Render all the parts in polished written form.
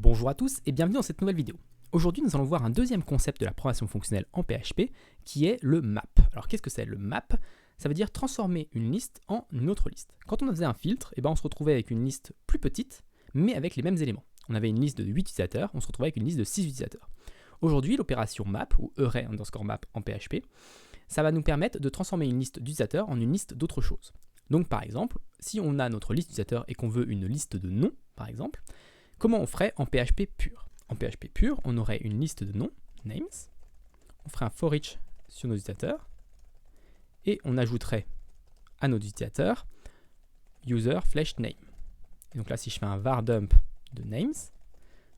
Bonjour à tous et bienvenue dans cette nouvelle vidéo. Aujourd'hui, nous allons voir un deuxième concept de la programmation fonctionnelle en PHP qui est le map. Alors qu'est-ce que c'est le map? Ça veut dire transformer une liste en une autre liste. Quand on faisait un filtre, on se retrouvait avec une liste plus petite mais avec les mêmes éléments. On avait une liste de 8 utilisateurs, on se retrouvait avec une liste de 6 utilisateurs. Aujourd'hui, l'opération map ou array_map en PHP, ça va nous permettre de transformer une liste d'utilisateurs en une liste d'autres choses. Donc par exemple, si on a notre liste d'utilisateurs et qu'on veut une liste de noms, par exemple, comment on ferait en PHP pur? En PHP pur, on aurait une liste de noms, names, on ferait un for each sur nos utilisateurs, et on ajouterait à nos utilisateurs user flèche name. Et donc là, si je fais un var dump de names,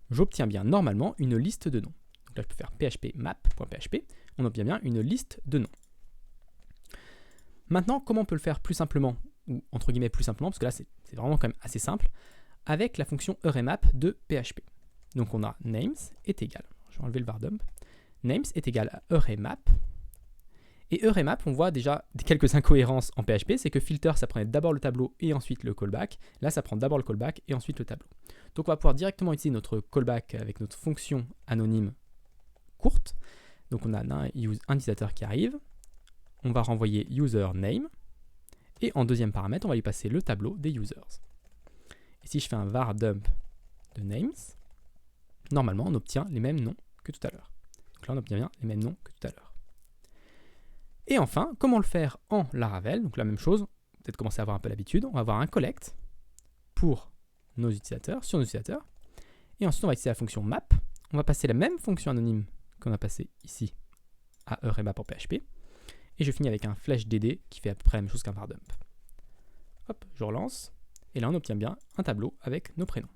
j'obtiens bien normalement une liste de noms. Donc là, je peux faire php map.php, on obtient bien une liste de noms. Maintenant, comment on peut le faire plus simplement, ou entre guillemets plus simplement, parce que là, c'est vraiment quand même assez simple, avec la fonction array_map de PHP. Donc on a names est égal, je vais enlever le var dump, names est égal à array_map, et array_map, on voit déjà quelques incohérences en PHP, c'est que filter, ça prenait d'abord le tableau et ensuite le callback, là ça prend d'abord le callback et ensuite le tableau. Donc on va pouvoir directement utiliser notre callback avec notre fonction anonyme courte, donc on a un utilisateur qui arrive, on va renvoyer user name, et en deuxième paramètre, on va lui passer le tableau des users. Et si je fais un var dump de names, normalement, on obtient les mêmes noms que tout à l'heure. Donc là, on obtient bien les mêmes noms que tout à l'heure. Et enfin, comment le faire en Laravel? Donc la même chose, peut-être commencer à avoir un peu l'habitude. On va avoir un collect pour nos utilisateurs, sur nos utilisateurs. Et ensuite, on va utiliser la fonction map. On va passer la même fonction anonyme qu'on a passée ici à array_map en PHP. Et je finis avec un flash dd qui fait à peu près la même chose qu'un var dump. Hop, je relance. Et là, on obtient bien un tableau avec nos prénoms.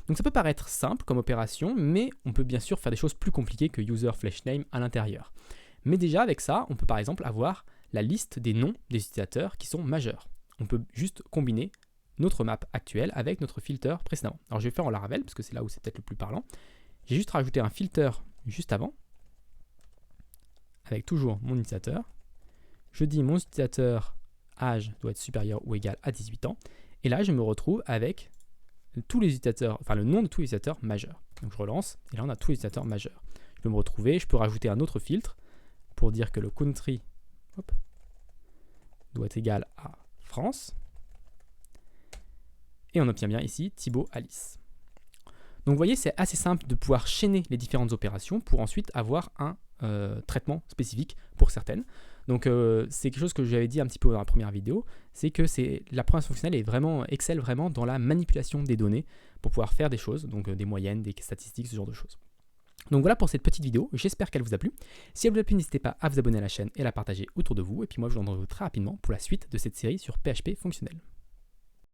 Donc ça peut paraître simple comme opération, mais on peut bien sûr faire des choses plus compliquées que user flèche name à l'intérieur. Mais déjà avec ça, on peut par exemple avoir la liste des noms des utilisateurs qui sont majeurs. On peut juste combiner notre map actuelle avec notre filter précédemment. Alors je vais faire en Laravel, parce que c'est là où c'est peut-être le plus parlant. J'ai juste rajouté un filter juste avant, avec toujours mon utilisateur. Je dis mon utilisateur âge doit être supérieur ou égal à 18 ans. Et là, je me retrouve avec tous les utilisateurs, enfin le nom de tous les utilisateurs majeurs. Donc je relance, et là on a tous les utilisateurs majeurs. Je peux me retrouver, je peux rajouter un autre filtre pour dire que le country doit être égal à France. Et on obtient bien ici Thibaut Alice. Donc vous voyez, c'est assez simple de pouvoir chaîner les différentes opérations pour ensuite avoir un traitement spécifique pour certaines. Donc c'est quelque chose que j'avais dit un petit peu dans la première vidéo, c'est que la programmation fonctionnelle excelle vraiment dans la manipulation des données pour pouvoir faire des choses, donc des moyennes, des statistiques, ce genre de choses. Donc voilà pour cette petite vidéo, j'espère qu'elle vous a plu. Si elle vous a plu, n'hésitez pas à vous abonner à la chaîne et à la partager autour de vous. Et puis moi je vous retrouve très rapidement pour la suite de cette série sur PHP fonctionnel.